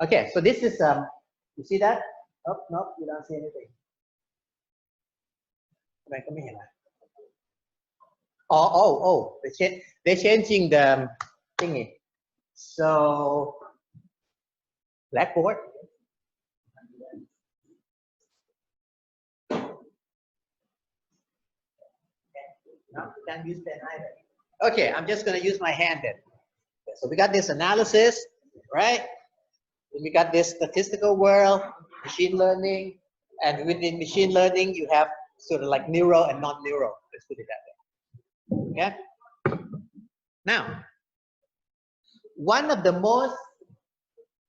Okay, so this is you see that? Nope, nope, you don't see anything. Oh, they're changing the thingy. So blackboard. No, you can't use pen either. Okay, I'm just going to use my hand then. Okay, so we got this analysis, right? We got this statistical world, machine learning, and within machine learning, you have sort of like neural and non-neural. Let's put it that way. Okay. Now, one of the most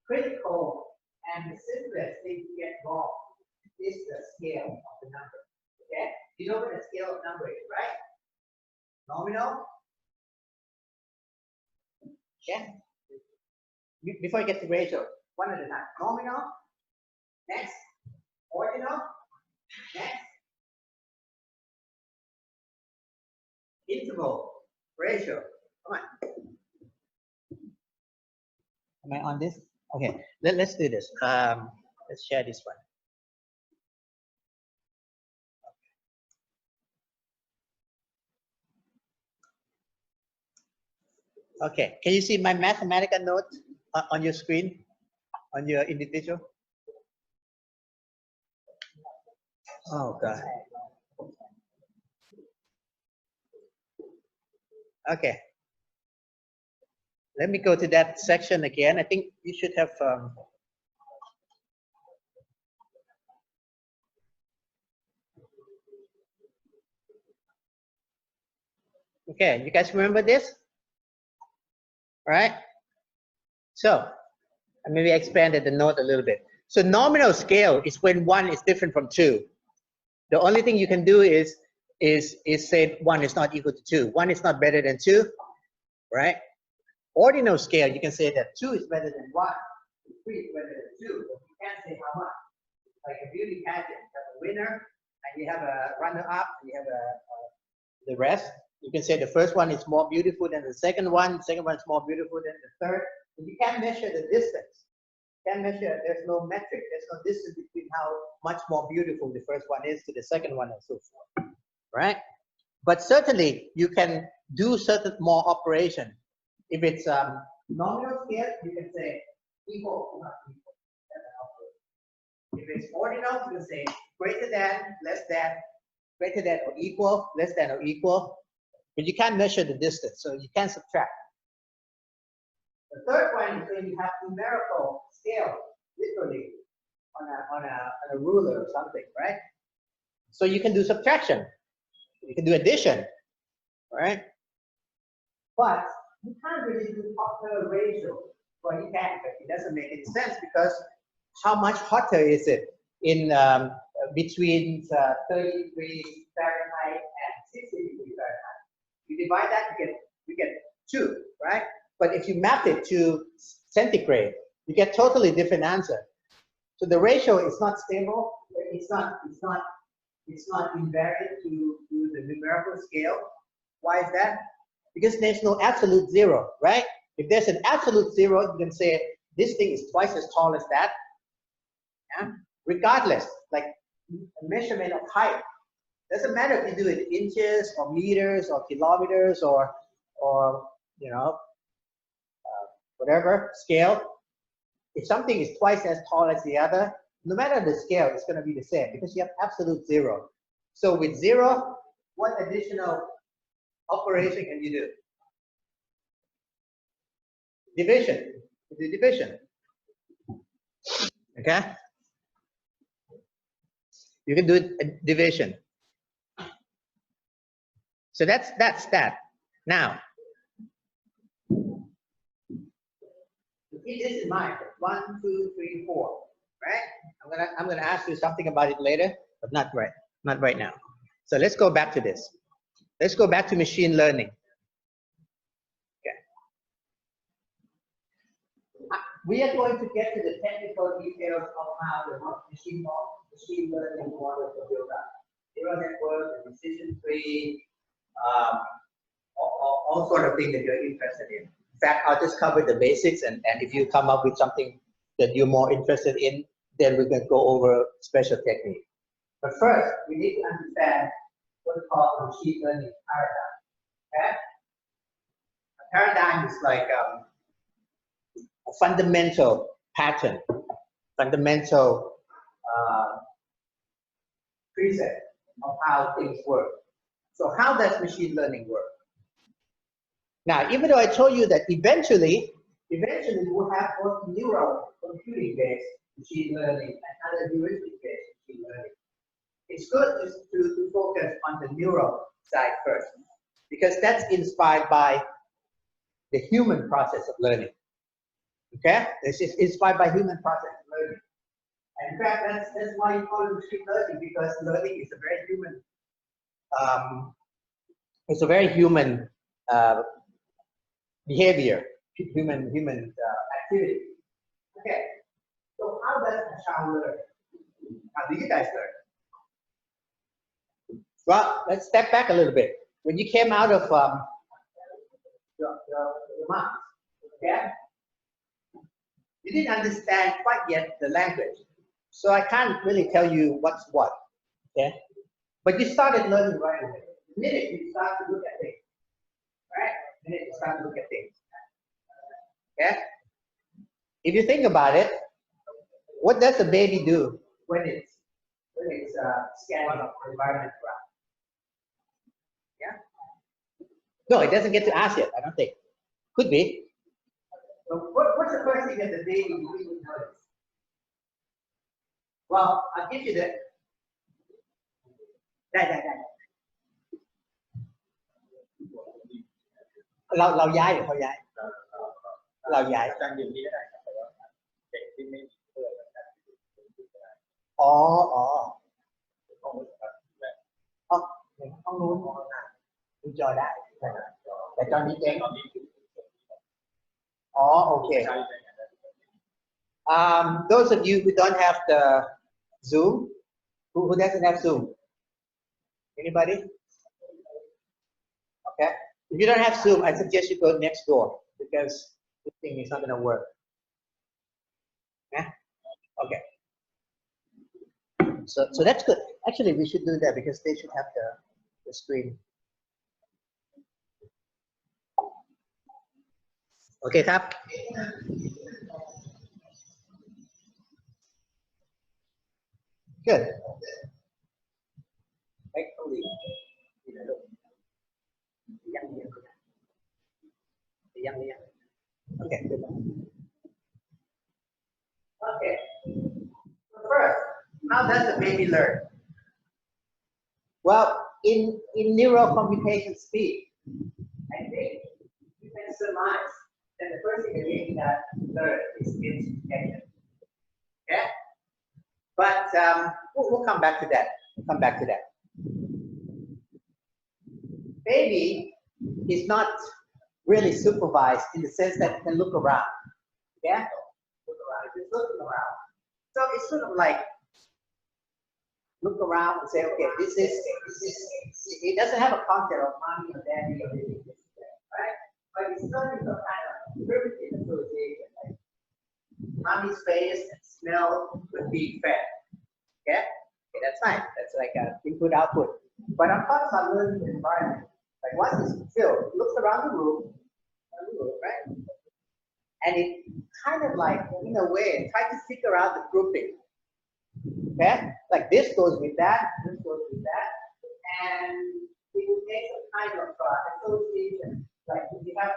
critical and the simplest thing to get wrong is the scale of the number. Okay, you know what the scale of number is, right? Nominal. Yeah. Before you get to ratio, one at a time. Nominal. Next. Ordinal. Next. Interval. Ratio. Come on. Am I on this? Okay. Let's do this. Let's share this one. Okay, can you see my mathematical note on your screen, on your individual? Oh, God. Okay. Let me go to that section again. I think you should have... Okay, you guys remember this? All right. So, maybe I expanded the note a little bit. So nominal scale is when 1 is different from 2. The only thing you can do is say 1 is not equal to 2. 1 is not better than 2, right? Ordinal scale, you can say that 2 is better than 1, 3 is better than 2, but you can't say how much. Like a beauty pageant, you have a winner, and you have a runner-up, and you have the rest. You can say the first one is more beautiful than the second one is more beautiful than the third. But you can't measure the distance. You can't measure, there's no metric, there's no distance between how much more beautiful the first one is to the second one and so forth, right? But certainly you can do certain more operation. If it's nominal scale, you can say equal, not equal. That's an operation. If it's ordinal, you can say greater than, less than, greater than or equal, less than or equal. But you can't measure the distance, so you can't subtract. The third one is when you have numerical scale, literally, on a ruler or something, right? So you can do subtraction. You can do addition, right? But you can't really do Hotter ratio. Well, you can, but it doesn't make any sense because how much hotter is it in between 33 Fahrenheit and 60 degrees Fahrenheit? You divide that, you get 2, right? But if you map it to centigrade, you get totally different answer. So the ratio is not stable. It's not invariant to the numerical scale. Why is that? Because there's no absolute zero, right? If there's an absolute zero, you can say this thing is twice as tall as that. Yeah? Regardless, like a measurement of height. Doesn't matter if you do it in inches or meters or kilometers or you know, whatever scale. If something is twice as tall as the other, no matter the scale, it's going to be the same because you have absolute zero. So with zero, what additional operation can you do? Division. You do division. Okay? You can do division. So that's that. Now, keep this in mind. 1, 2, 3, 4. Right? I'm gonna ask you something about it later, but not right now. So let's go back to this. Let's go back to machine learning. Okay. We are going to get to the technical details of how the machine learning models are built up. Neural network, the decision tree, all sort of things that you're interested in. In fact, I'll just cover the basics, and if you come up with something that you're more interested in, then we can go over special technique. But first, we need to understand what's called machine learning paradigm. Okay? A paradigm is like a fundamental pattern, fundamental preset of how things work. So how does machine learning work? Now, even though I told you that eventually we'll have both neural computing-based machine learning and other heuristic-based machine learning, it's good just to focus on the neural side first, because that's inspired by the human process of learning. Okay? This is inspired by human process of learning. And in fact, that's why you call it machine learning, because learning is a very human behavior, human activity. Okay, so how does a child learn? How do you guys learn? Well, let's step back a little bit. When you came out of your mom, okay, you didn't understand quite yet the language, so I can't really tell you what's what. Okay, but you started learning right away. The minute you start to look at things, right? The minute you start to look at things. Okay? If you think about it, what does a baby do when it's scanning the environment around? Yeah? No, it doesn't get to ask yet, I don't think. Could be. So what's the first thing that the baby really notice? Well, I'll give you theเราย้ายหรือเขาย้ายเราย้ายอ๋อห้องนู้นดูจอได้แต่จอนี้เจ๊งอ๋อโอเค those of you who don't have the Zoom, who doesn't have Zoom? Anybody? Okay. If you don't have Zoom, I suggest you go next door, because this thing is not going to work. Yeah? Okay. So that's good. Actually, we should do that because they should have the screen. Okay, tap. Good. Okay. Okay. So first, how does the baby learn? Well, in neural computation speed, I think you can surmise that the first thing the baby does learn is speech recognition. Okay? But we'll come back to that. We'll come back to that. Baby is not really supervised in the sense that it can look around. Yeah? Look around. It's looking around. So it's sort of like look around and say, okay, this is, it doesn't have a concept of mommy or daddy or anything, right? But it's learning some kind of primitive association, like mommy's face and smell would be fed. Okay? Okay, that's fine. That's like an input-output. But I'm talking about learning the environment. Like once it's filled, it looks around the room, right? And it kind of like, in a way, try to figure out the grouping. Okay? Like this goes with that, this goes with that. And we will make some kind of association. Like if you have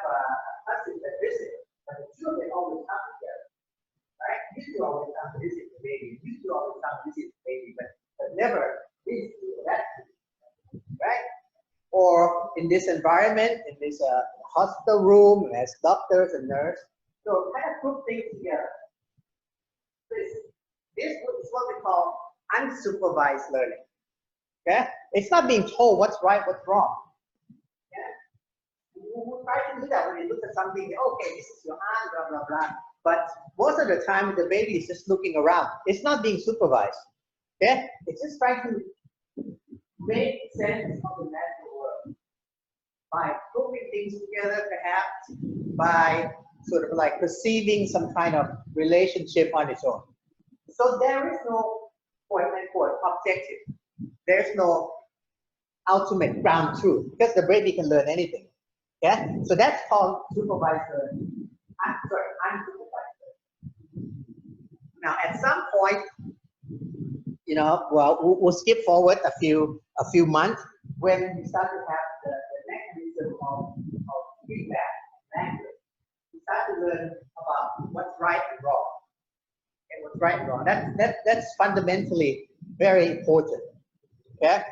cousins that visit, but the two of them always come together. Right? You two always come to visit the baby. You two always come to visit the baby, but never visit that. Right? Or in this environment, in this hospital room, as doctors and nurses, so kind of group things together. This is what we call unsupervised learning. Okay? It's not being told what's right, what's wrong. Yeah? We'll try to do that when you look at something, okay, this is your aunt, blah, blah, blah. But most of the time, the baby is just looking around. It's not being supervised. Okay? It's just trying to make sense of the natural world by grouping things together, perhaps by sort of like perceiving some kind of relationship on its own. So there is no quote unquote objective. There's no ultimate ground truth because the baby can learn anything. Yeah, so that's called supervised learning. Unsupervised learning. Now, at some point, you know, well, we'll skip forward a few months when we start to have the mechanism of feedback language. We start to learn about what's right and wrong. And what's right and wrong. That's fundamentally very important. Okay.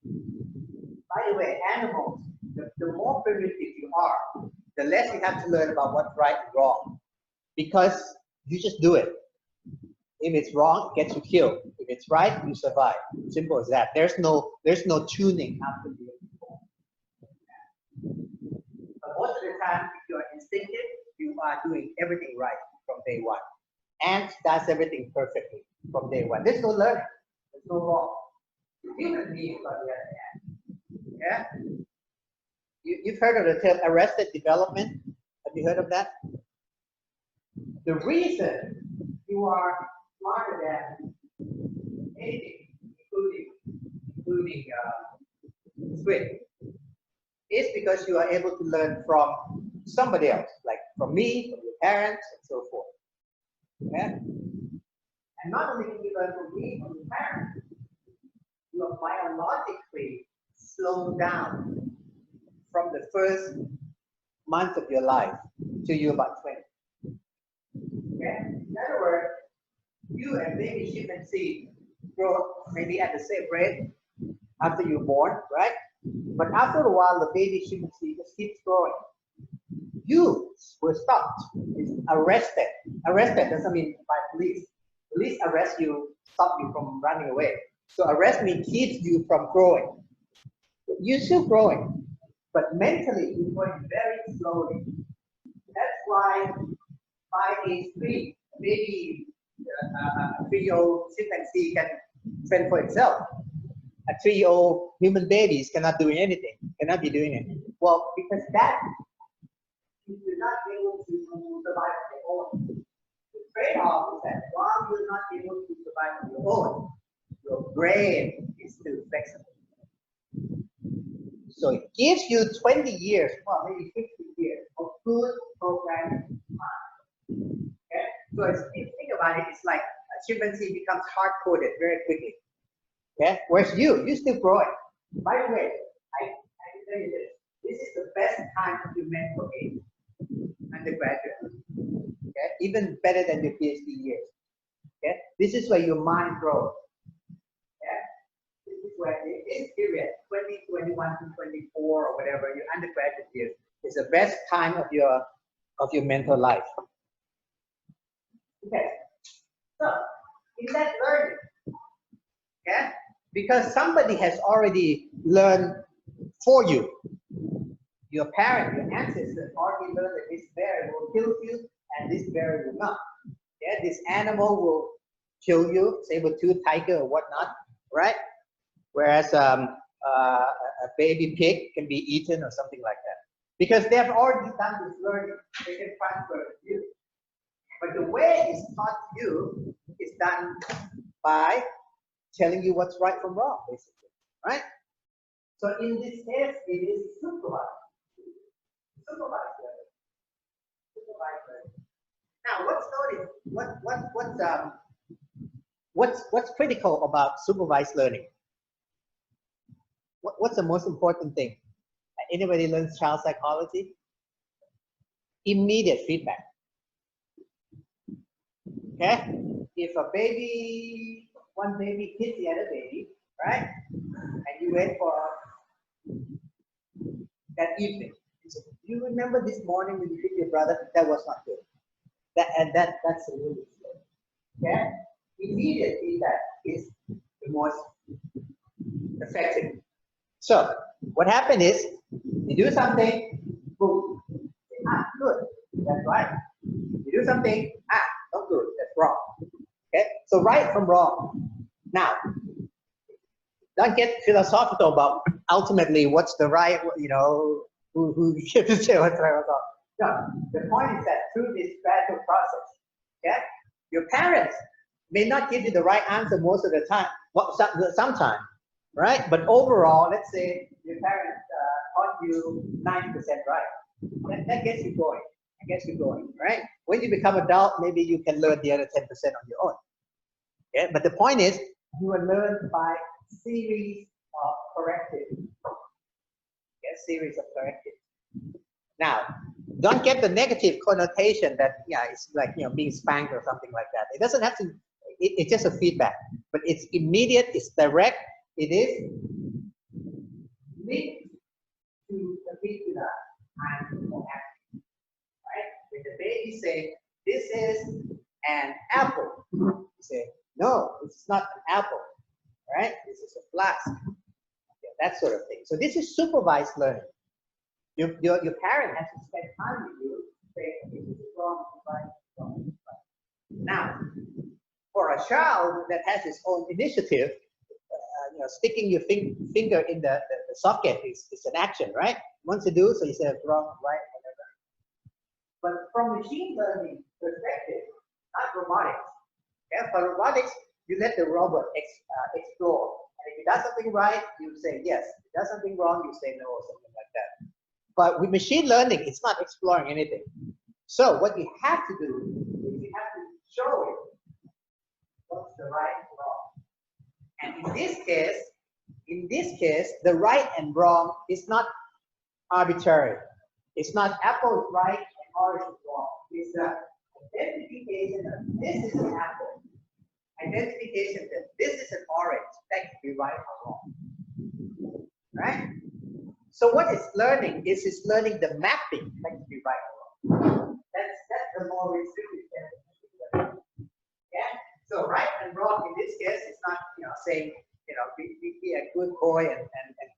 By the way, animals, the more primitive you are, the less you have to learn about what's right and wrong, because you just do it. If it's wrong, it gets you killed. If it's right, you survive. Simple as that. There's no tuning after the before. But most of the time, if you're instinctive, you are doing everything right from day one. Ants does everything perfectly from day one. There's no learning. There's no wrong. Human beings, on the other hand, yeah. You've heard of the term arrested development. Have you heard of that? The reason you are smarter than anything, including squid, is because you are able to learn from somebody else, like from me, from your parents, and so forth. Okay? And not only can you learn from me, from your parents, you are biologically slowed down from the first month of your life till you're about 20. Okay? In other words, you and baby chimpanzee grow maybe at the same rate after you're born, right? But after a while, the baby chimpanzee just keeps growing. You were stopped, it's arrested. Arrested doesn't mean by police. Police arrest you, stop you from running away. So arrest means keeps you from growing. You're still growing, but mentally you're growing very slowly. That's why by age 3, maybe a 3-year-old chimpanzee can fend for itself. A 3-year-old human baby cannot do anything, cannot be doing it. Well, because that you're not able to survive on your own. The trade-off is that while you're not able to survive on your own, your brain is still flexible. So it gives you 20 years, well, maybe 50 years of good programming time. Okay? So if you think about it, it's like a chimpanzee becomes hard-coded very quickly. Okay? Whereas you're still growing. By the way, I can tell you this. This is the best time of your mental age, undergraduate. Okay? Even better than your PhD years. Okay? This is where your mind grows. Okay? This is where this period, 20, 21 to 24 or whatever, your undergraduate years, is the best time of your mental life. Okay. So in that learning, okay, because somebody has already learned for you. Your parent, your ancestors already learned that this bear will kill you and this bear will not. Yeah, this animal will kill you, saber-tooth tiger or whatnot, right? Whereas a baby pig can be eaten or something like that. Because they have already done this learning, they can transfer it to you. But the way it's taught to you is done by telling you what's right from wrong, basically, right? So in this case, it is supervised. Supervised learning. Supervised learning. Now, what's critical about supervised learning? What's the most important thing? Anybody learns child psychology? Immediate feedback. Okay? If one baby hits the other baby, right? And you wait for that evening. You say, do you remember this morning when you hit your brother? That was not good. That's a little bit slow. Okay? Immediate feedback is the most effective. So what happened is you do something, boom. Good. That's right. You do something, not good. That's wrong. Okay? So right from wrong. Now, don't get philosophical about ultimately what's the right, you know, who gets to say what's right or wrong. No, the point is that through this gradual process, yeah, your parents may not give you the right answer most of the time, well, sometimes, right? But overall, let's say your parents taught you 90% right. That gets you going. That gets you going, right? When you become adult, maybe you can learn the other 10% on your own. Yeah, but the point is, you will learn by series of correctives. Yeah, series of correctives. Now, don't get the negative connotation that it's like being spanked or something like that. It doesn't have to. It's just a feedback, but it's immediate. It's direct. It is linked to the feedback. I'm so happy, right? When the baby say, "This is an apple," you say, "No, it's not an apple, right? This is a flask." Okay, that sort of thing. So this is supervised learning. Your parent has to spend time with you to say, this is wrong, right, wrong, right. Now, for a child that has its own initiative, sticking your finger in the socket is an action, right? Wants to do, so you say wrong, right, whatever. But from machine learning perspective, not robotics. Yeah, for robotics, you let the robot explore. And if it does something right, you say yes. If it does something wrong, you say no, or something like that. But with machine learning, it's not exploring anything. So what you have to do is you have to show it what's the right and wrong. And in this case, the right and wrong is not arbitrary. It's not apple is right and orange is wrong. It's the identification of this is an apple. Identification that this is an orange. That can be right or wrong. Right? So what it's learning is it's learning the mapping that can be right or wrong. That's the more restricted. Yeah. So right and wrong in this case is not saying be a good boy and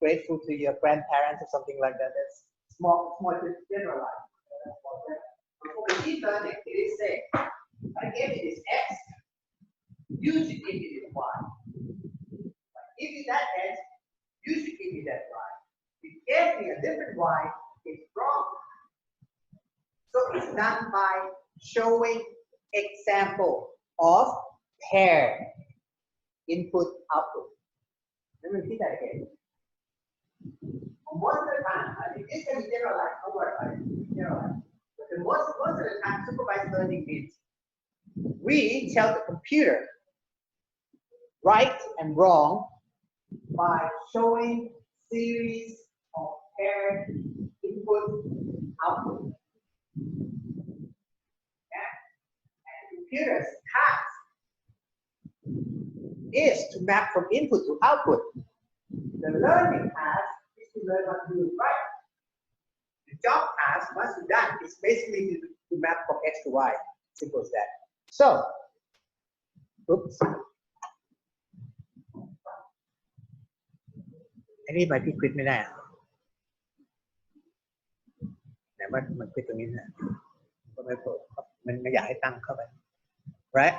grateful to your grandparents or something like that. That's more generalized. For machine learning, it is saying I gave you this X, you should give me this Y. If I give you that X, you should give me that Y. If you gave me a different Y, it's wrong. So it's done by showing example of paired input output. Let me repeat that again. Most of the time, I think this can be generalized, don't worry about it, generalized. But most of the time, supervised learning means we tell the computer right and wrong by showing series of paired input output. Yeah? And the computer's task is to map from input to output. The learning task is to learn how to do it right. The job task, once you're done, is basically to map from X to Y. Simple as that. So, oops. อันนี้ไปที่ควิดไม่ได้แต่ว่ามันควิดตรงนี้นะก็ไม่เปิดมันไม่อยากให้ตั้งเข้าไป right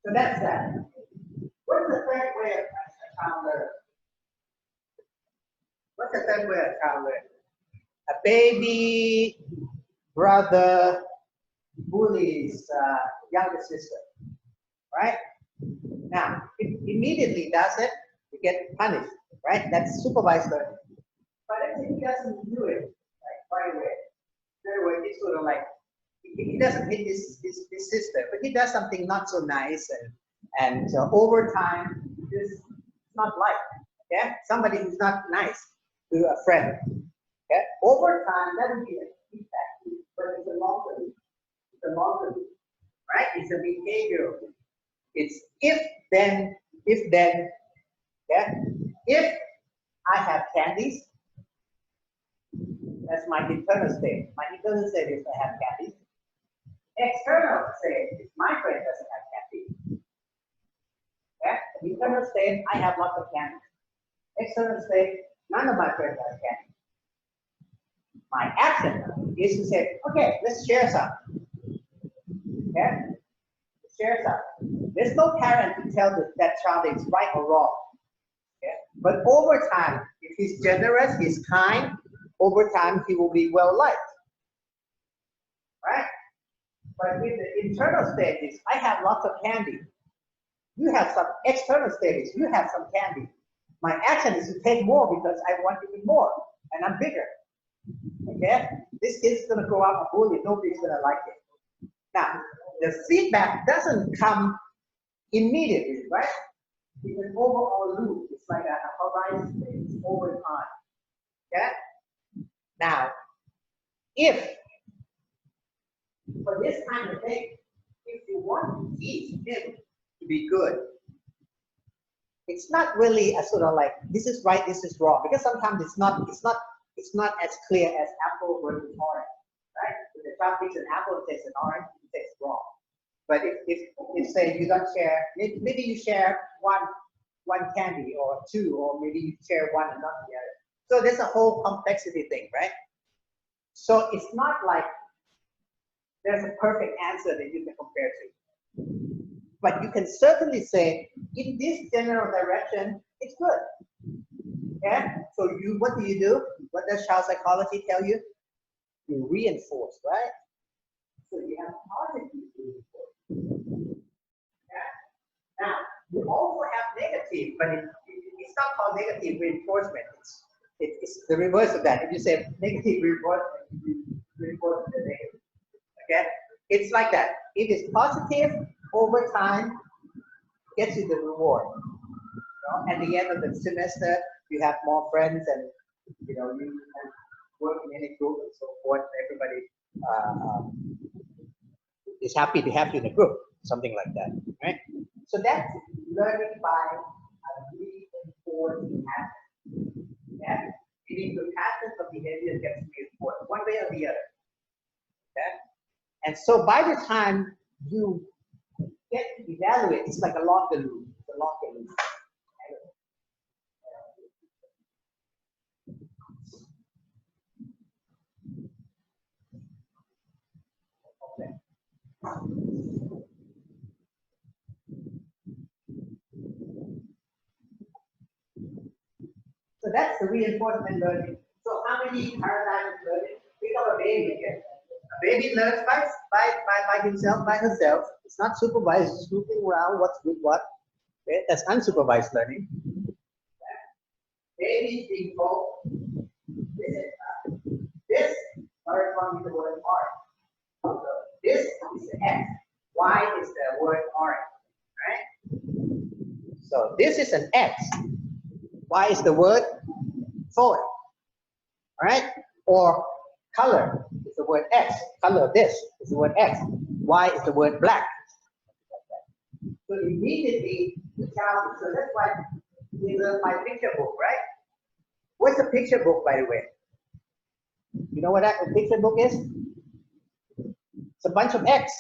so that's that what's the third way of a child learn what's the third way of a child learn a baby brother bullies younger sister right now it immediately does it you get punished, right? That's supervised learning. But if he doesn't do it right away, it's sort of like he doesn't hit his sister, but he does something not so nice, and so over time, it's not like somebody who's not nice to a friend. Okay, over time that would be a feedback, but it's a long term. It's a long term, right? It's a behavioral. It's if then. Yeah. If I have candies, that's my internal state. My internal state is I have candies. External state is my friend doesn't have candies. Yeah. Internal state, I have lots of candies. External state, none of my friends have candies. My action is to say, okay, let's share some. Okay? Share some. There's no parent to tell that child is right or wrong. Okay? But over time, if he's generous, he's kind, over time he will be well liked, right? But with the internal stages, I have lots of candy. You have some external stages. You have some candy. My action is to take more because I want to eat more, and I'm bigger. Okay? This kid's gonna grow up a bully. Nobody's gonna like it. Now, the feedback doesn't come immediately, right? It's an overall loop. It's like a horizon thing. It's over time. Okay? Now, if for this kind of thing, if you want to teach him to be good, it's not really a sort of like this is right, this is wrong, because sometimes it's not as clear as apple versus orange, right? If the child picks an apple and takes an orange, it tastes wrong. But if say you don't share, maybe you share one candy or two, or maybe you share one and not the other. So there's a whole complexity thing, right? So it's not like there's a perfect answer that you can compare to. But you can certainly say, in this general direction, it's good. Yeah? So what do? What does child psychology tell you? You reinforce, right? So you have positive reinforcement. Yeah? Now, you also have negative, but it's not called negative reinforcement. It's the reverse of that. If you say negative reinforcement, you reinforce the negative. Okay? It's like that. If it's positive, over time, gets you the reward. You know? At the end of the semester, you have more friends, and you can work in any group and so forth. Everybody is happy to have you in a group, something like that, right? So that's learning by reinforcing habits. Yeah, meaning the patterns of behavior gets reinforced one way or the other. Okay, and so by the time you get to evaluate, it's like a longer loop. It's a longer loop. So that's the reinforcement learning. So how many paradigms of learning? Think of a baby again. A baby learns by himself, by herself. It's not supervised, it's snooping around what's good, what. Okay? That's unsupervised learning. Babies being told, this corresponds to the word orange. So this is the X. Y is the word orange. Right? So this is an X. Y is the word forward. Alright? Or color is the word X. Color this is the word X. Y is the word black. So immediately the child, so that's why we learn by picture book, right? What's a picture book, by the way? You know what a picture book is? It's a bunch of X.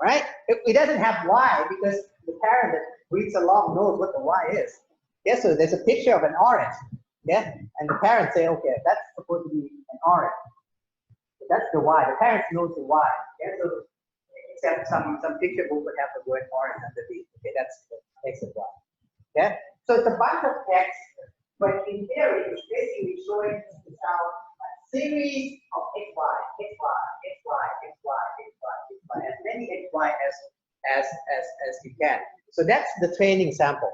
Right? It doesn't have Y because the parent that reads along knows what the Y is. Yeah, so there's a picture of an orange. Yeah, and the parents say, okay, that's supposed to be an orange. So that's the Y. The parents knows the Y. Yeah, so except some picture book would have the word orange underneath. Okay, that's X and Y. Yeah, so it's a bunch of X, but in theory, it's basically showing the child a series of XY, XY, XY, XY, XY, XY, as many XY as you can. So that's the training sample.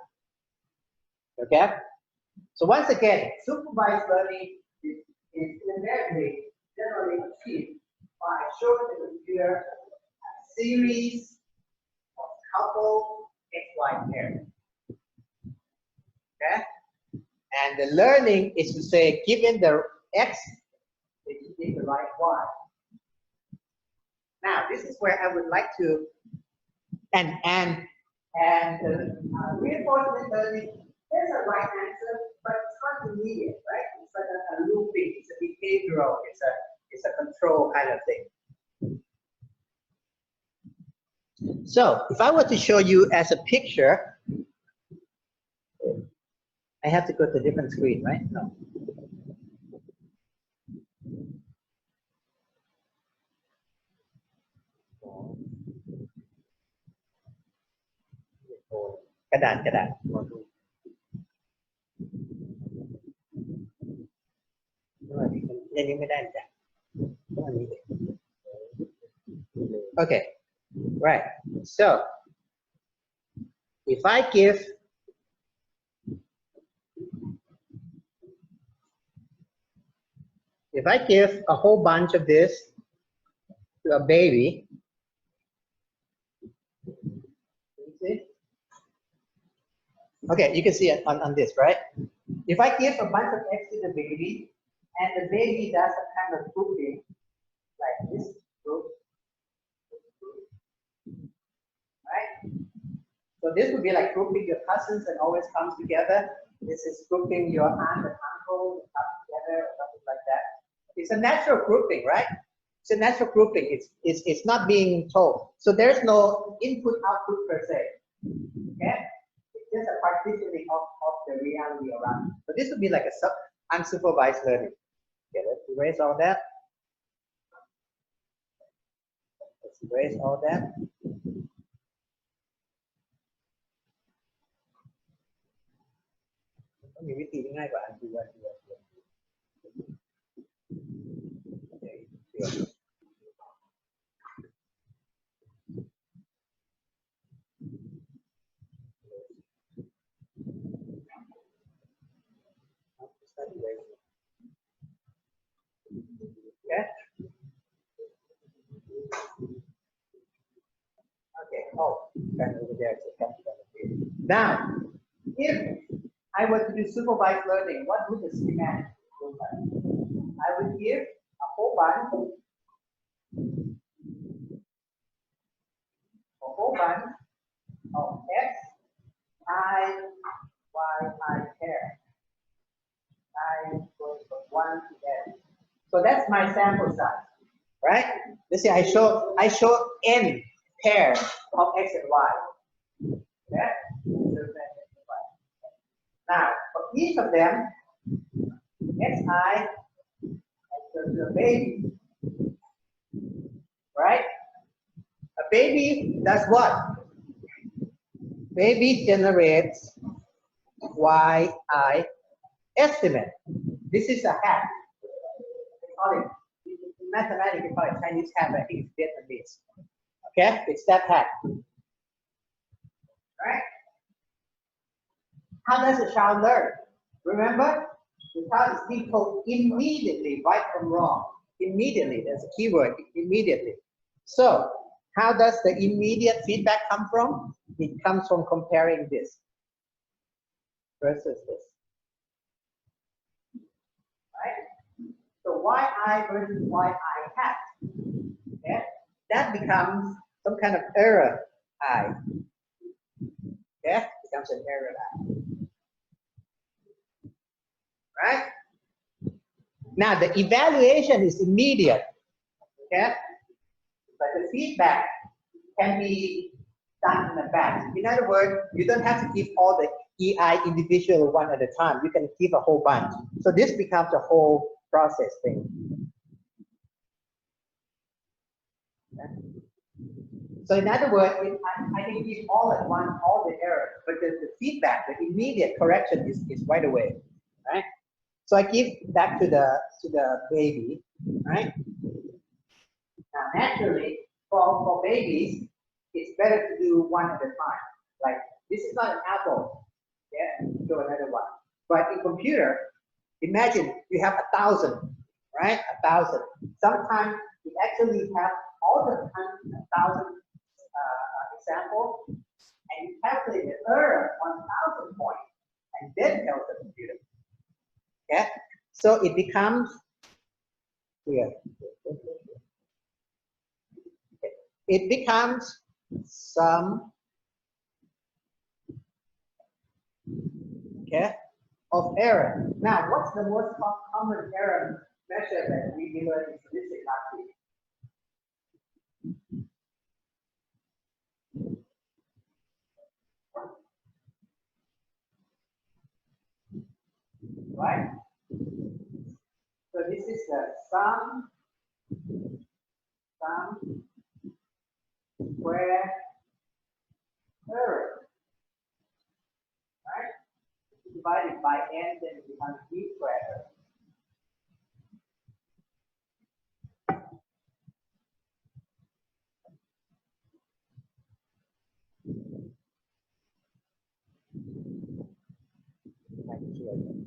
Okay. So once again, supervised learning is invariably generally achieved by showing the computer a series of coupled XY pairs. Okay? And the learning is to say, given the X, you give the right Y. Now, this is where I would like to, and reinforcement learning, there's a right answer, but it's not immediate, right? It's like a looping, it's a behavioral, it's a control kind of thing. So if I were to show you as a picture, I have to go to a different screen, right? No. Cái đàn. อันนี้ไม่ได้จ้ะอันนี้ okay right so if I give a whole bunch of this to a baby, okay, you can see it on this, right? If I give a bunch of X to the baby, and the baby does a kind of grouping, like this group, right? So this would be like grouping your cousins and always comes together. This is grouping your aunt and uncle and come together, or something like that. It's a natural grouping, right? It's a natural grouping. It's not being told. So there's no input-output per se. Okay? It's just a partitioning of the reality around. So this would be like a unsupervised learning. Okay, let's erase all that. Let's erase all that. Okay. Okay. Oh, kind of over there. Now, if I were to do supervised learning, what would the schematic look like? I would give a whole bunch of X, I, Y, I pair. I goes from 1 to N. So that's my sample size, right? Let's say I show N pairs of X and Y. Okay? Now, for each of them, Xi equals to a baby, right? A baby does what? Baby generates Yi estimate. This is a hat. We call it, in mathematics, we call it Chinese hat, but I think it's Vietnamese. Okay, it's that hat. Right? How does a child learn? Remember, the child is being told immediately right from wrong. Immediately, that's a key word, immediately. So, how does the immediate feedback come from? It comes from comparing this versus this. Right? So yi versus yi hat. Okay? That becomes some kind of error I. Okay? Becomes an error I. Right? Now the evaluation is immediate. Okay? But the feedback can be done in a batch. In other words, you don't have to give all the EI individual one at a time. You can give a whole bunch. So this becomes a whole process thing. Okay? So in other words, I can give all at once all the errors, but the feedback, the immediate correction is right away, right? So I give that to the baby, right? Now naturally, for babies, it's better to do one at a time. Like this is not an apple, yeah, do another one. But in computer, imagine you have 1,000, right? 1,000. Sometimes you actually have all the time 1,000 examples, and you calculate the error 1,000 points, and then tell the computer. Okay, so it becomes here. It becomes some, okay, of error. Now, what's the most common error measure that we learned in statistics last week? Right? So this is the sum square error. Right? Divided by n, then it becomes d squared.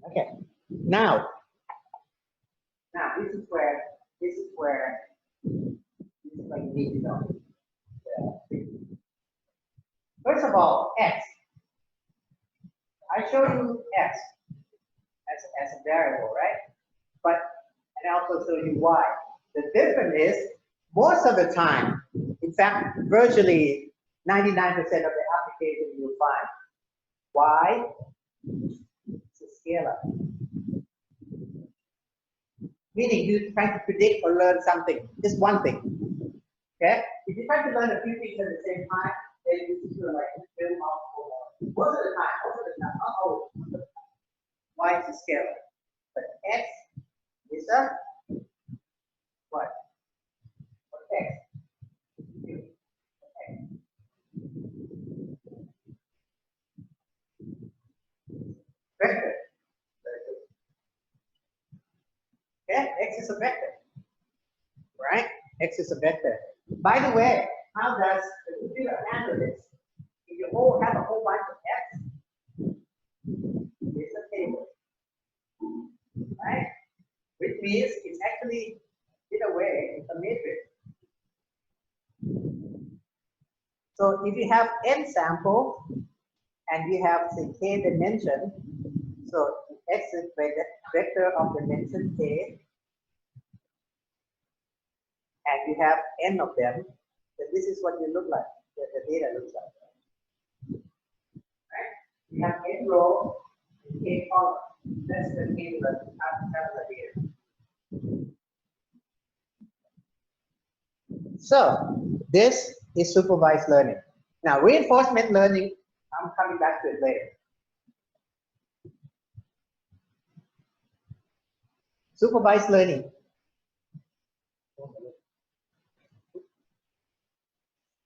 Okay. Now this is where you need to know. First of all, x. I show you x as a variable, right? But and I also show you y. The difference is most of the time, in fact, virtually 99% of the application you'll find y is a scalar. Meaning you're trying to predict or learn something, just one thing. Okay? If you try to learn a few things at the same time, then you feel like build multiple. Most of the time, not always. Y is a scalar. But x is a what? What x? Vector. Okay, x is a vector. Right? X is a vector. By the way, how does the computer handle this? If you have a whole bunch of x, it's a table. Right? Which means it's actually, in a way, it's a matrix. So if you have n sample and you have, say, k dimension, so x is vector of dimension k, and you have n of them, then this is what you look like, the data looks like. Right? You have n row and k column. That's the table of the data. So this is supervised learning. Now reinforcement learning, I'm coming back to it later. Supervised learning.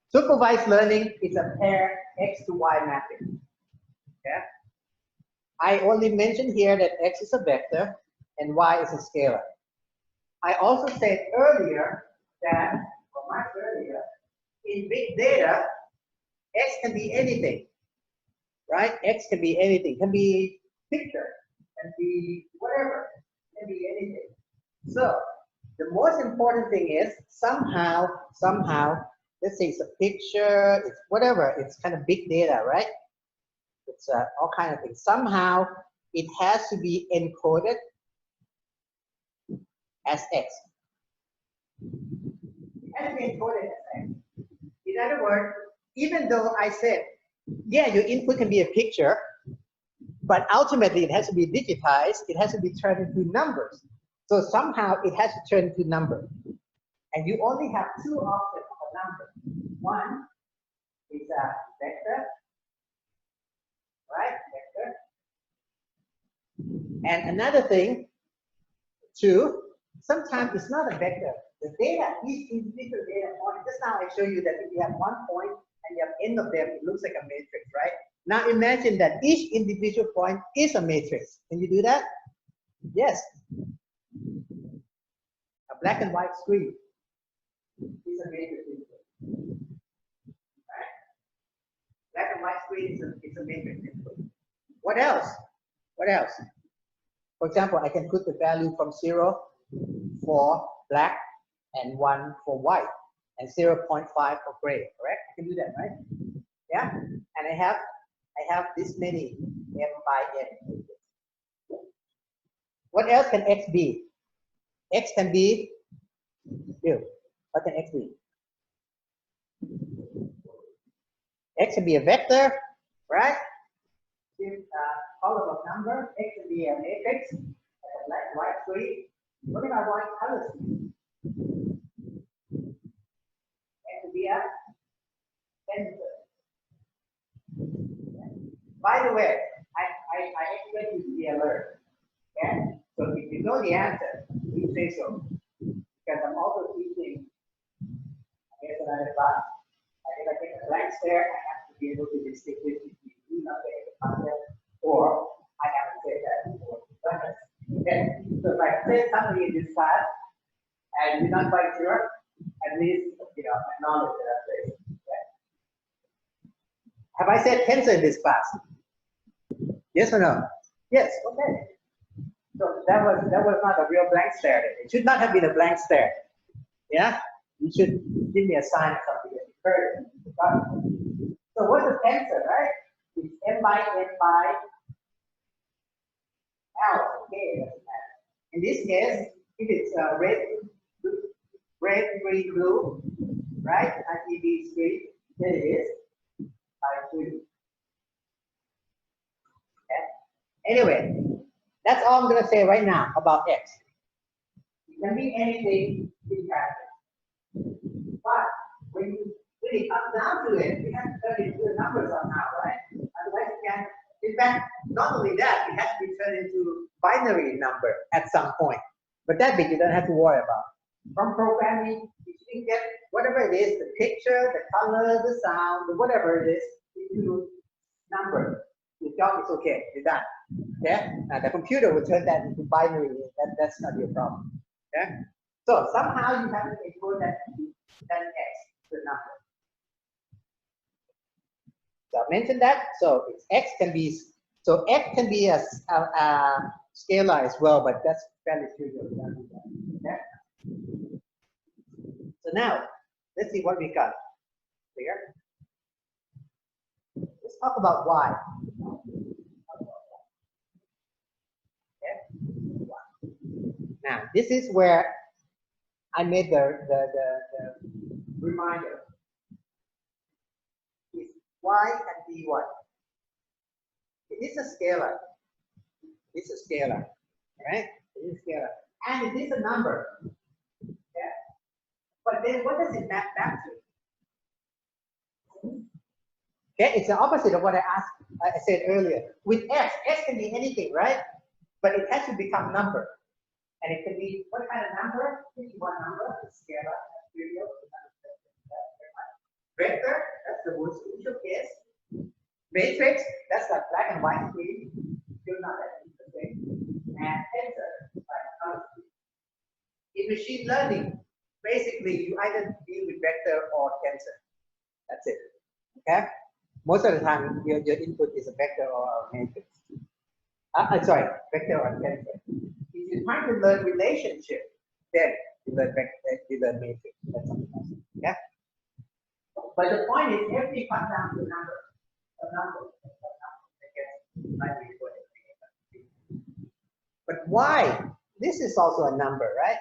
Supervised learning is a pair x to y mapping. Okay? I only mentioned here that x is a vector and y is a scalar. I also said earlier that, or much earlier, in big data, x can be anything, right? X can be anything. Can be picture, can be whatever, can be anything. So the most important thing is somehow, let's say it's a picture, it's whatever, it's kind of big data, right? It's all kind of things. Somehow it has to be encoded as x. It has to be encoded as x. In other words, even though I said, yeah, your input can be a picture, but ultimately it has to be digitized, it has to be turned into numbers. So somehow it has to turn into numbers. And you only have two options of a number. One is a vector, right? Vector. And another thing, two, sometimes it's not a vector. The data, each individual data point, just now I show you that if you have 1 point and you have n of them, it looks like a matrix, right? Now imagine that each individual point is a matrix. Can you do that? Yes. A black and white screen is a matrix. Right? Black and white screen is a matrix input. What else? What else? For example, I can put the value from 0 for black and 1 for white and 0.5 for gray, correct? I can do that, right? Yeah? And I have this many m by n. What else can x be? X can be, what can x be? X can be a vector, right? Column of number, x can be a matrix, black, white, screen. What if I want color scheme? X can be a tensor. By the way, I expect you to be alert. Okay? So if you know the answer, please say so. Because I'm also teaching, I guess, another class. If I take a blank stare, I have to be able to distinguish between do not get the concept or I have to say that before. Okay? So if I say something in this class and you're not quite sure, at least acknowledge that I say. Okay? Have I said tensor in this class? Yes or no? Yes, okay. that was not a real blank stare. It should not have been a blank stare. Yeah, you should give me a sign or something that you heard it. So what's the tensor, right? It's m by n by l. Okay, doesn't matter. In this case, if it's red, green, blue, right? RGB is green. Then it is by 2. Okay. Anyway, that's all I'm going to say right now about x. It can be anything in practice. But when it comes down to it, we have to turn it into a number somehow, right? Otherwise, we can. In fact, not only that, it has to be turned into binary number at some point. But that bit you don't have to worry about. From programming, you can get whatever it is, the picture, the color, the sound, whatever it is, into number. Your job is okay, you're done. Okay? Now the computer will turn that into binary. That's not your problem. Okay? So somehow you have to encode that x to number. So I mentioned that. So it's x can be a scalar as well, but that's fairly trivial. Okay? So now let's see what we got here. Let's talk about y. Okay? Now this is where I made the reminder. Is y can be what? It is a scalar. It's a scalar, right? It is a scalar, and it is a number. Yeah. But then, what does it map back to? Okay, it's the opposite of what I said earlier. With x can be anything, right? But it has to become number, and it can be what kind of number? One number, scalar, trivial. Vector, that's the most usual case. Matrix, that's like black and white screen. Still not that interesting. And tensor, like color screen. In machine learning, basically you either deal with vector or tensor. That's it. Okay? Most of the time, your input is a vector or a matrix. Sorry, vector or tensor. If you're trying to learn relationship, then you learn vector, you learn matrix. That's something else. Okay? But the point is, everything comes down to a number. But why? This is also a number, right?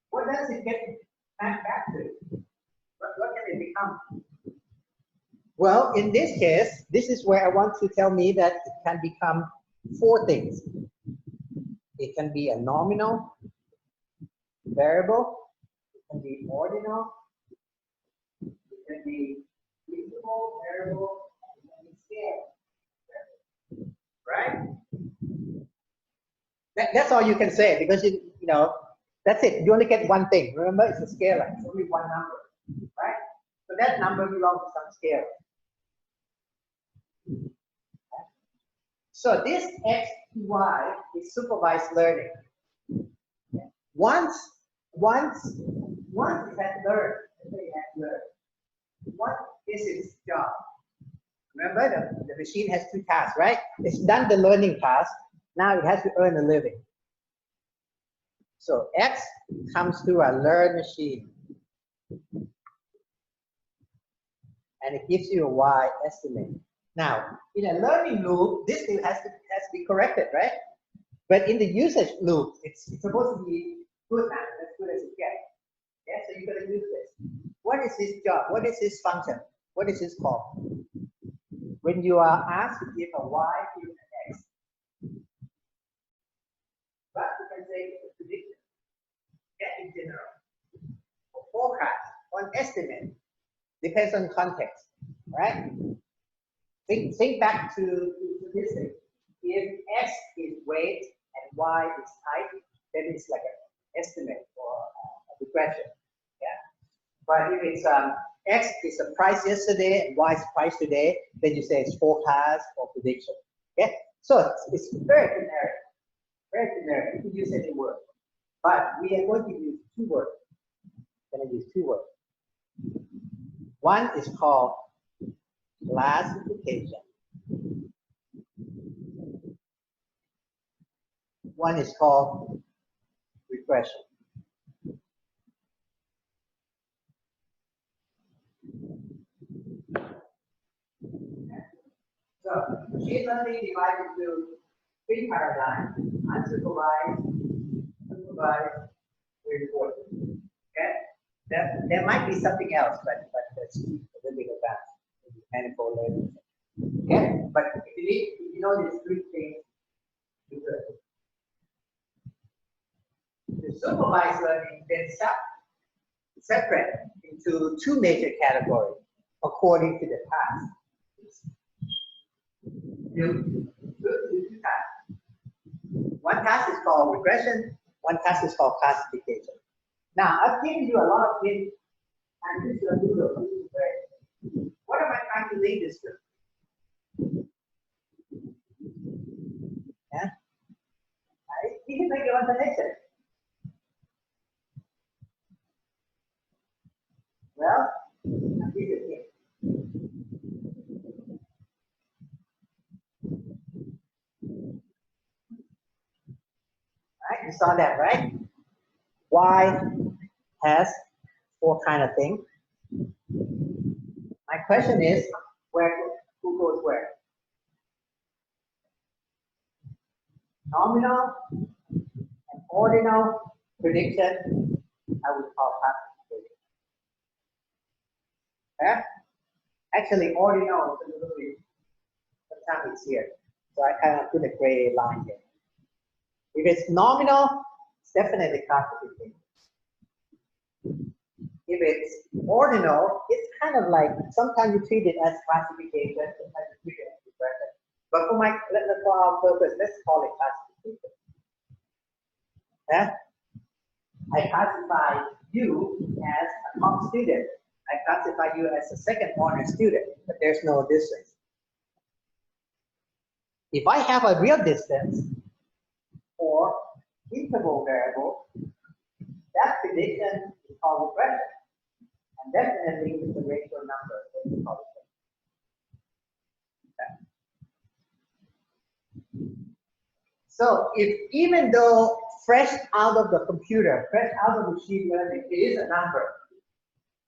What does it get back to? What can it become? Well, in this case, this is where I want to tell me that it can become 4 things. It can be a nominal variable. It can be ordinal. It can be reasonable variable, and scale. Right? That's all you can say, because you know that's it. You only get one thing. Remember, it's a scalar. It's only one number, right? So that number belongs to some scale. So this x to y is supervised learning. Once it has learned, what is its job? Remember, the machine has 2 tasks, right? It's done the learning task. Now it has to earn a living. So x comes to a learn machine, and it gives you a y estimate. Now, in a learning loop, this thing has to be corrected, right? But in the usage loop, it's supposed to be good now, as good as it gets. Yeah, so you're going to use this. What is his job? What is his function? What is his call? When you are asked to give a y, give an x. But you can say it's a prediction. Yeah, in general. For forecast, or estimate, depends on context, right? Think back to this thing. If x is weight and y is height, then it's like an estimate or a regression. Yeah. But if it's x is the price yesterday and y is the price today, then you say it's forecast or prediction. Okay. So it's very generic. Very generic. You can use any word. But we are going to use 2 words. We're going to use 2 words. One is called classification. One is called regression. So machine learning divided into three paradigms: unsupervised, supervised, reinforcement. Okay, there might be something else, but that's a little bit advanced. Manifold learning. Okay, but if you know these three things, you're good. The supervised learning then separate into two major categories according to the task. Two tasks. One task is called regression, one task is called classification. Now, I've given you a lot of hints, and this is a little bit. What am I trying to lead this to? Yeah? You can make your own connection. Well, I'll give you a hint. Right? You saw that, right? Y has four kind of things. My question is, who goes where? Nominal and ordinal prediction, I would call classification. Okay? Actually, ordinal is a little bit, sometimes it's here. So I kind of put a gray line there. If it's nominal, it's definitely classification. If it's ordinal, it's kind of like, sometimes you treat it as classification, sometimes you treat it as regression. But for our purpose, let's call it classification. Yeah? I classify you as a top student. I classify you as a second honor student, but there's no distance. If I have a real distance or interval variable, that prediction is called regression. And definitely it's a ratio number, so it's called regression. Okay. So even though fresh out of the computer, fresh out of machine learning, it is a number,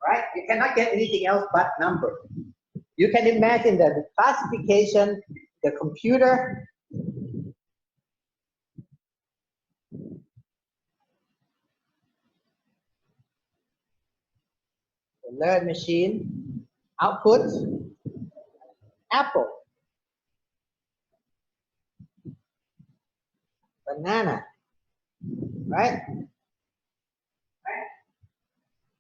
right? You cannot get anything else but number. You can imagine that the classification, the computer, the learned machine, output, apple, banana, right?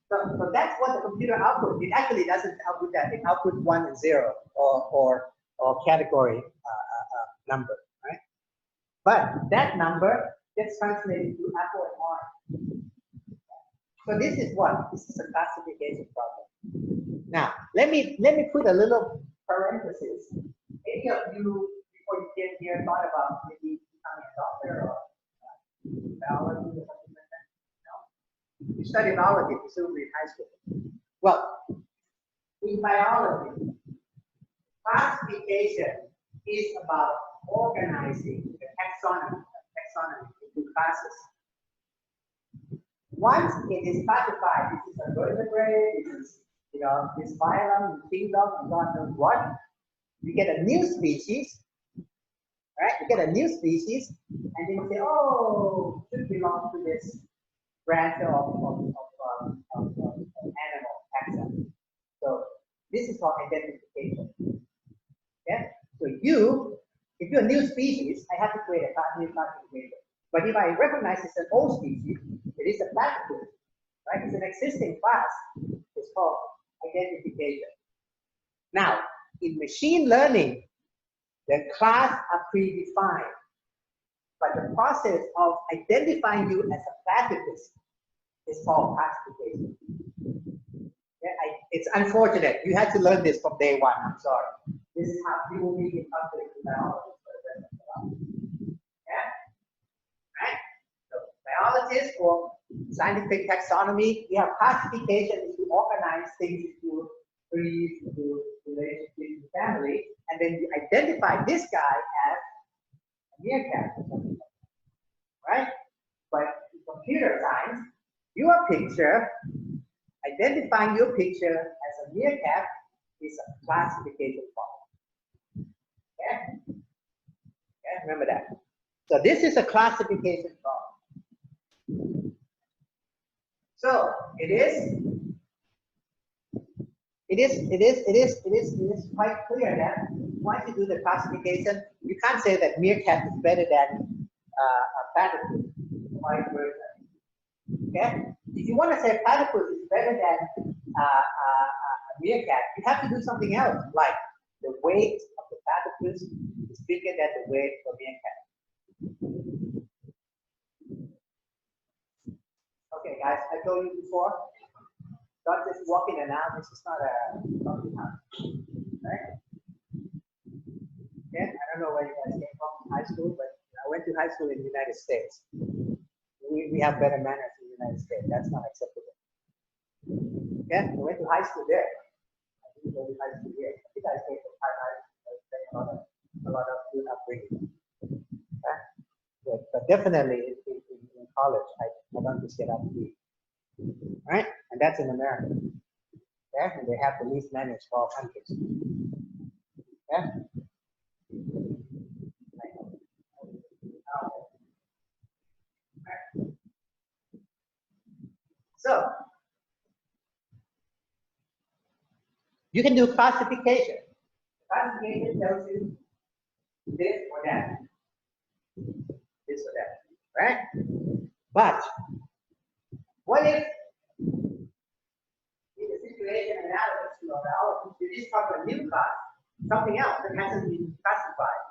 So that's what the computer output. It actually doesn't output that. It outputs 1 and 0 or category number, right? But that number gets translated to apple and orange. So this is what? This is a classification problem. Now let me put a little parenthesis. Any of you before you came here thought about maybe becoming a doctor or biology or something like that? No? You study biology, presumably in high school. Well, in biology, classification is about organizing the taxonomy into classes. Once it is classified, this is a vertebrate, this is, this phylum, kingdom, and God knows what, you get a new species, right? You get a new species, and then you say, oh, should belong to this branch of animal taxon. So this is called identification. Okay? So if you're a new species, I have to create a new classification. But if I recognize it's an old species, it is a platypus, right? It's an existing class. It's called identification. Now, in machine learning, the class are predefined, but the process of identifying you as a platypus is called classification. Yeah, it's unfortunate. You had to learn this from day one. I'm sorry. This is how you will be in conflict with biology for the rest of your life. Yeah? Right? So biologists or scientific taxonomy, we have classification is to organize things into trees, into relationships, into family, and then you identify this guy as a meerkat or something like that. right? But in computer science, your picture, identifying your picture as a meerkat is a classification problem. Okay? Okay, remember that. So this is a classification problem. So it is quite clear that once you do the classification, you can't say that meerkat is better than a platypus, vice versa. Okay? If you want to say platypus is better than a meerkat, you have to do something else, like the weight of the platypus is bigger than the weight of meerkat. Okay, guys, I told you before, don't just walk in and out. This is not a coffee house, right? Yeah, I don't know where you guys came from high school, but I went to high school in the United States. We have better manners in the United States. That's not acceptable. Yeah, I went to high school there. I didn't go to high school here. I think I stayed for 5 years. A lot of good upbringing. But definitely in college, I don't just get up to eat. Right? And that's in America. Yeah, and they have the least manners of all countries. Yeah. So you can do classification. Classification tells you this or that. This or that. Right? But what if in the situation analysis of you discover a new class, something else that hasn't been classified?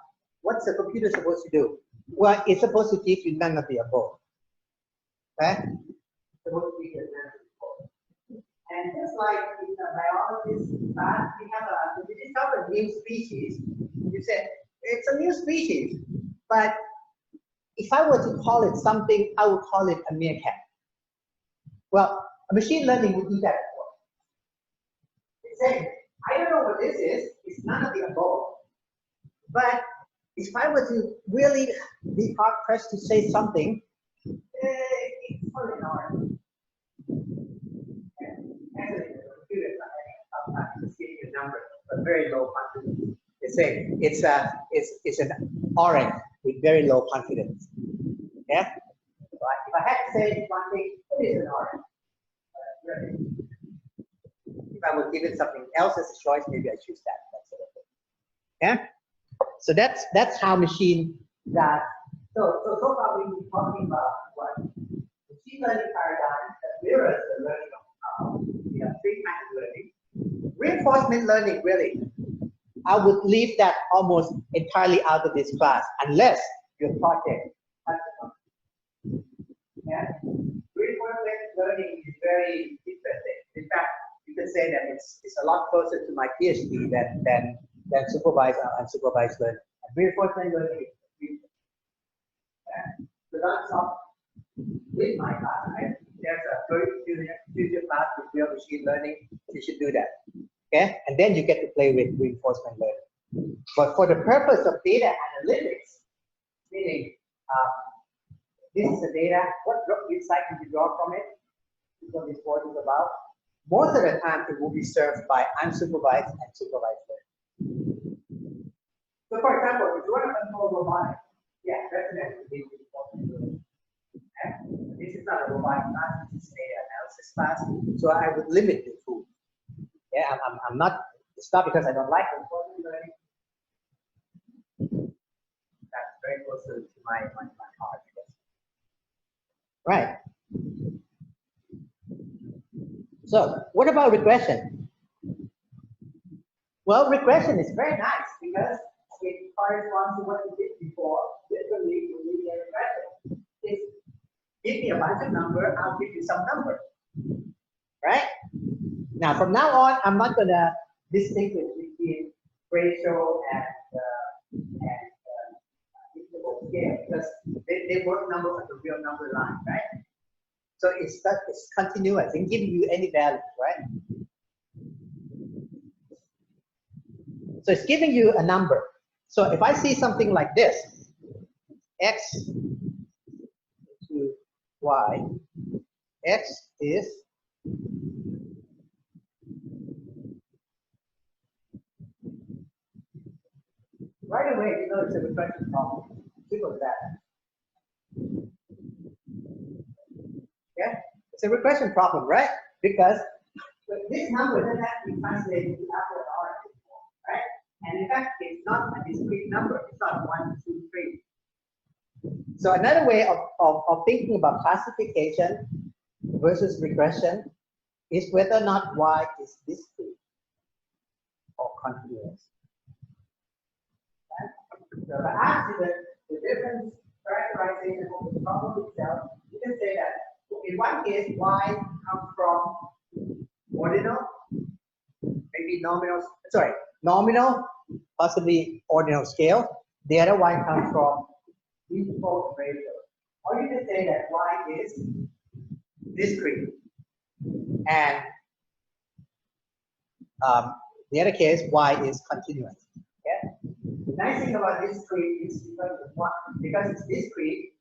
What's the computer supposed to do? Well, it's supposed to give you none of the above. Right? It's supposed to give you none of the above. And just like in the biologist class, when you discover a new species, you say, it's a new species. But if I were to call it something, I would call it a meerkat. Well, a machine learning would do that for us. It's saying, I don't know what this is, it's none of the above. But if I were to really be hard pressed to say something, it's probably not. Actually, the computer is not having a tough time just giving you a number, but very low confidence. They say it's an orange with very low confidence. Yeah? Right? If I had to say one thing, it is an orange. If I would give it something else as a choice, maybe I choose that. That sort of thing. Yeah? So that's how machine does. So far we've been talking about what machine learning paradigm that mirrors the learning of we have 3 kinds of learning. Reinforcement learning, really, I would leave that almost entirely out of this class unless your project has to. Yeah? Reinforcement learning is very interesting. In fact, you can say that it's a lot closer to my Ph.D. than supervised and unsupervised learning. And reinforcement learning is the future. Yeah? So that's not with my class, right? There's a very future class with real machine learning. You should do that. Okay? And then you get to play with reinforcement learning. But for the purpose of data analytics, meaning this is the data, what insight can you draw from it? This is what this board is about. Most of the time, it will be served by unsupervised and supervised learning. So, for example, if you want to control robotics, yeah, definitely we need reinforcement learning. Okay? This is not a robotic class, this is a data analysis class, so I would limit the tool. Yeah, I'm not, it's not because I don't like reinforcement learning. That's very close to my heart, I guess. Right. So, what about regression? Well, regression is very nice because it corresponds to what you did before. Literally, when you get regression, it's give me a bunch of numbers, I'll give you some number. Right? Now, from now on, I'm not going to distinguish between ratio and interval scale because they work number on the real number line, right? So it's continuous and giving you any value, right? So it's giving you a number. So if I see something like this, x y, x is right away, you know it's a regression problem. Simple as that. Yeah, it's a regression problem, right? Because this number doesn't have to be translated to upper order anymore, right? And in fact, it's not a discrete number. It's not 1, 2, 3. So another way of thinking about classification versus regression is whether or not y is discrete or continuous. Right? So if I ask you the different characterization of the problem itself, you can say that in one case y comes from ordinal, maybe nominal, sorry, nominal, possibly ordinal scale. The other one comes from default ratio. Or you can say that y is discrete. And the other case, y is continuous. Okay? The nice thing about discrete is because it's discrete,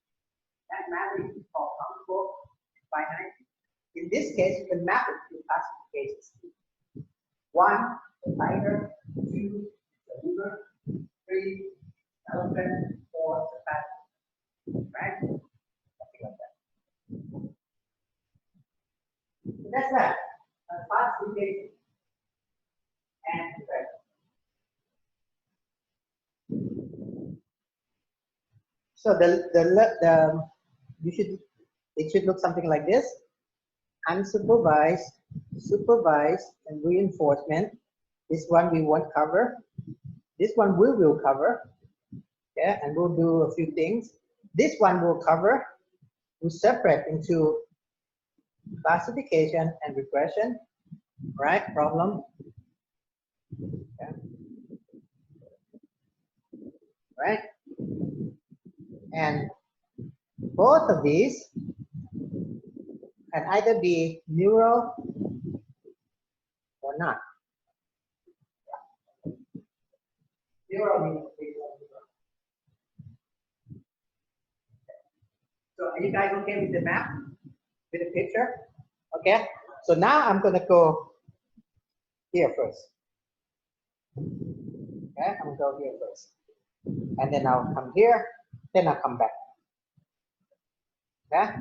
mathematically it's called countable, finite. In this case, you can map it to classifications. 1, the tiger, 2, the river, 3, elephant, 4, the fat, right? Something like that. So that's that. Classification and regression. So it should look something like this. Unsupervised, supervised, and reinforcement. This one we won't cover. This one we will cover. Yeah, and we'll do a few things. This one we'll cover. We separate into classification and regression, right? Problem. Yeah. Right? And both of these can either be neural or not. Neural means neural. So are you guys okay with the map? With the picture? Okay. So now I'm gonna go here first. Okay, I'm gonna go here first. And then I'll come here, then I'll come back. Okay?